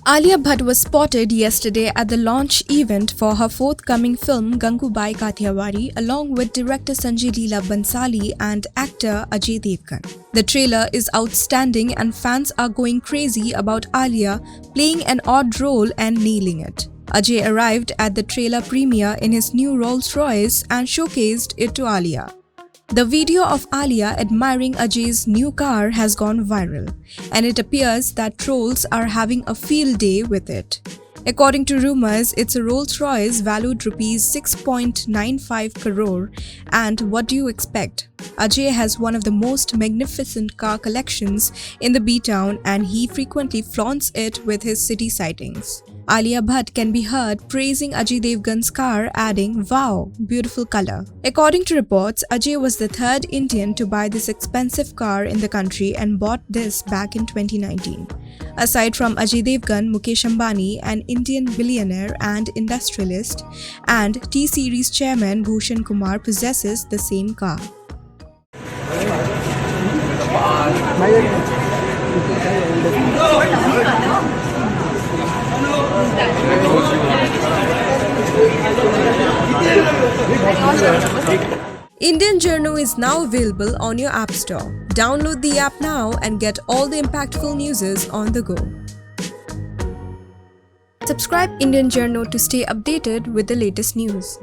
Alia Bhatt was spotted yesterday at the launch event for her forthcoming film Gangubai Kathiawadi along with director Sanjay Leela Bhansali and actor Ajay Devgn. The trailer is outstanding and fans are going crazy about Alia playing an odd role and nailing it. Ajay arrived at the trailer premiere in his new Rolls Royce and showcased it to Alia. The video of Alia admiring Ajay's new car has gone viral, and it appears that trolls are having a field day with it. According to rumors, it's a Rolls Royce valued Rs 6.95 crore, and what do you expect? Ajay has one of the most magnificent car collections in the B-town and he frequently flaunts it with his city sightings. Alia Bhatt can be heard praising Ajay Devgn's car, adding, "Wow, beautiful color." According to reports, Ajay was the third Indian to buy this expensive car in the country and bought this back in 2019. Aside from Ajay Devgn, Mukesh Ambani, an Indian billionaire and industrialist, and T-Series chairman Bhushan Kumar possesses the same car. Indian Journal is now available on your App Store. Download the app now and get all the impactful news on the go. Subscribe Indian Journal to stay updated with the latest news.